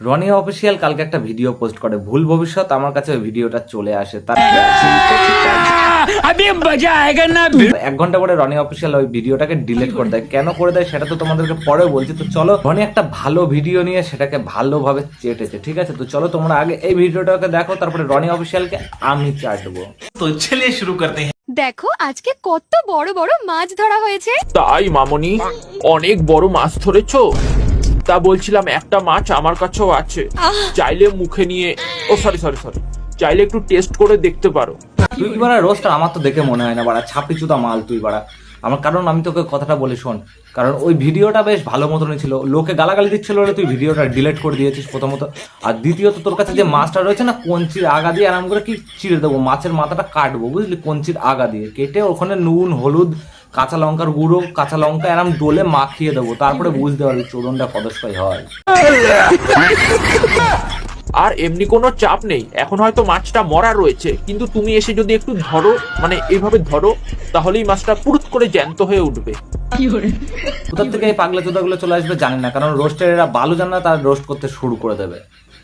Roni official কালকে একটা video post করে, ভুল ভবিষ্যৎ আমার কাছে ওই ভিডিওটা চলে আসে। তার 1 ঘন্টা পরে রনি অফিসিয়াল ওই ভিডিওটাকে ডিলিট করে দেয়। কেন করে দেয় সেটা তো তোমাদেরকে পরে বলছি। তো চলো, রনি একটা ভালো ভিডিও নিয়ে সেটাকে ভালোভাবে চেটেছে, ঠিক আছে? তো চলো তোমরা আগে এই ভিডিওটাকে দেখো, তারপরে রনি অফিসিয়ালকে আমি চাটবো। তো চলিয়ে শুরু করতে हैं। দেখো আজকে কত বড় বড় মাছ ধরা হয়েছে। তাই মামনি, অনেক বড় মাছ ধরেছো? তা বলছিলাম একটা মাছ আমার কাছেও আছে, চাইলে মুখে নিয়ে সরি চাইলে একটু টেস্ট করে দেখতে পারো। তুই কি বাড়া রোস্টার? আমার তো দেখে মনে হয় না বাড়া ছাপড়ি চুদা মাল তুই বাড়া। আমার কারণ আমি তোকে কথাটা বলি শোন, কারণ ওই ভিডিওটা বেশ ভালো মতনই ছিল, লোকে গালাগালি দিচ্ছিল বলে তুই ভিডিওটা ডিলিট করে দিয়েছিস প্রথমত। আর দ্বিতীয়ত তোর কাছে যে মাছটা রয়েছে না, কঞ্চির আগা দিয়ে আরাম করে কি চিড়ে দেবো, মাছের মাথাটা কাটবো বুঝলি, কঞ্চির আগা দিয়ে কেটে ওখানে নুন হলুদ কাঁচা লঙ্কার গুঁড়ো কাঁচা লঙ্কা এরম ডোলে মাখিয়ে দেবো, তারপরে বুঝতে পারবি চোদনটা কদস্কাই হয়। আর এমনি কোনো চাপ নেই, এখন হয়তো মাছটা মরা রয়েছে, কিন্তু তুমি এসে যদি একটু ধরো, মানে এইভাবে ধরো, তাহলেই মাছটা পুরুত করে জ্যান্ত হয়ে উঠবে। কোথার থেকে এই পাগলা চোদাগুলো চলে আসবে জানি না, কারণ রোস্টের এরা বালু জানে না, তারা রোস্ট করতে শুরু করে দেবে।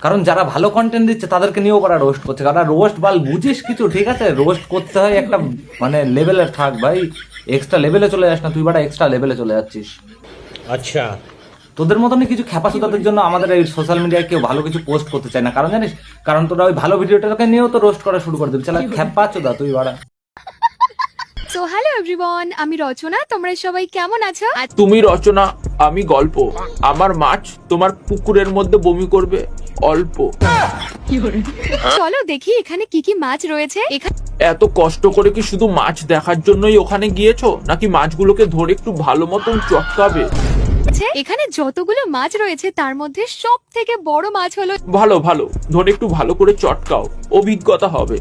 কারণ যারা ভালো কন্টেন্ট দিচ্ছে তাদেরকে নিয়েও ওরা রোস্ট করছে, কারণ রোস্ট বাল বুঝিস কিছু, ঠিক আছে? রোস্ট করতে হয় একটা মানে লেভেলের, থাক ভাই, এক্সট্রা লেভেলে চলে যাস না, তুই বাটা এক্সট্রা লেভেলে চলে যাচ্ছিস। আচ্ছা, তোদের মতনই কিছু খ্যাপাচোদাদের জন্য আমাদের এই সোশ্যাল মিডিয়ায় কেউ ভালো কিছু পোস্ট করতে চায় না, কারণ জানিস, কারণ তোরা ওই ভালো ভিডিওটাকে নিয়েও তো রোস্ট করা শুরু করে দিবি। চালা খ্যাপাচোদা তুই বাড়া। সো হ্যালো এভরিওয়ান, আমি রচনা। তোমরা সবাই কেমন আছো? তুমি রচনা, আমি গল্প। আমার মাছ তোমার পুকুরের মধ্যে বমি করবে অল্প। চলো দেখি এখানে কি কি মাছ রয়েছে। এত কষ্ট করে কি শুধু মাছ দেখার জন্যই ওখানে গিয়েছো, নাকি মাছগুলোকে ধরে একটু ভালো মতন চটকাবে? এখানে যতগুলো মাছ রয়েছে তার মধ্যে সব থেকে বড় মাছ হলো ভালো ভালো ধরে একটু ভালো করে চটকাও, অভিজ্ঞতা হবে।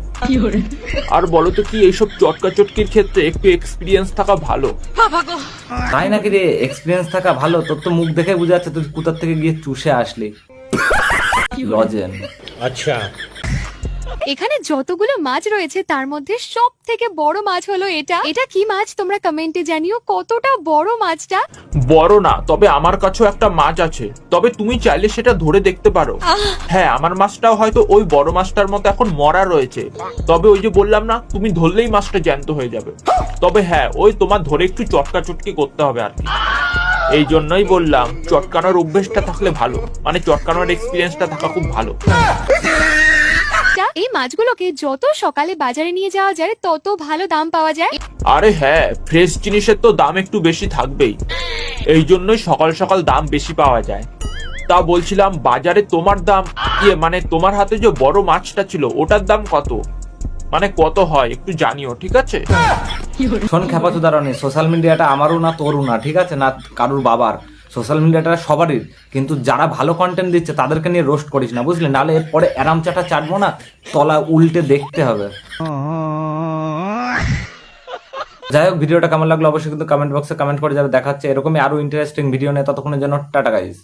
আর বলো তো কি, এইসব চটকা চটকির ক্ষেত্রে একটু এক্সপিরিয়েন্স থাকা ভালো। তাই নাকি রে? এক্সপিরিয়েন্স থাকা ভালো? তোর তো মুখ দেখে বোঝা যাচ্ছে তুই কোথার থেকে গিয়ে চুষে আসলি লজেন। আচ্ছা, এখানে যতগুলো মাছ রয়েছে তার মধ্যে সব থেকে বড় মাছ হলো এটা। এটা কি মাছ তোমরা কমেন্টে জানিও, কতটা বড় মাছটা। বড় না, তবে আমার কাছেও একটা মাছ আছে, তবে তুমি চাইলে সেটা ধরে দেখতে পারো। হ্যাঁ, আমার মাছটাও হয়তো ওই বড় মাছটার মতো এখন মরা রয়েছে, তবে ওই যে বললাম না, তুমি ধরলেই মাছটা জ্যান্ত হয়ে যাবে। তবে হ্যাঁ, ওই তোমার ধরে একটু চটকা চটকি করতে হবে আর কি। এই জন্যই বললাম চটকানোর অভ্যেসটা থাকলে ভালো, মানে চটকানোর এক্সপিরিয়েন্সটা থাকা খুব ভালো। এই মাছগুলোকে যত সকালে বাজারে নিয়ে যাওয়া যায় তত ভালো দাম পাওয়া যায়। আরে হ্যাঁ, ফ্রেশ জিনিসের তো দাম একটু বেশি থাকবেই, এই জন্যই সকাল সকাল দাম বেশি পাওয়া যায়। তা বলছিলাম, বাজারে তোমার দাম মানে তোমার হাতে যে বড় মাছটা ছিল ওটার দাম কত, মানে কত হয় একটু জানিও, ঠিক আছে? শোন খ্যাপাচোদা রনি, সোশ্যাল মিডিয়াটা আমারও না তোরও না, ঠিক আছে? না কারুর বাবার, সোশ্যাল মিডিয়াটা সবারই, কিন্তু যারা ভালো কন্টেন্ট দিচ্ছে তাদেরকে নিয়ে রোস্ট করিস না বুঝলি, নাহলে এরপরে অ্যারাম চাটা চাটবো না, তলা উল্টে দেখতে হবে। যাই হোক, ভিডিওটা কেমন লাগলো অবশ্যই কিন্তু কমেন্ট বক্সে কমেন্ট করে যাবে। দেখা হচ্ছে এরকমই আরো ইন্টারেস্টিং ভিডিও নিয়ে, ততক্ষণের জন্য টাটা গাইস।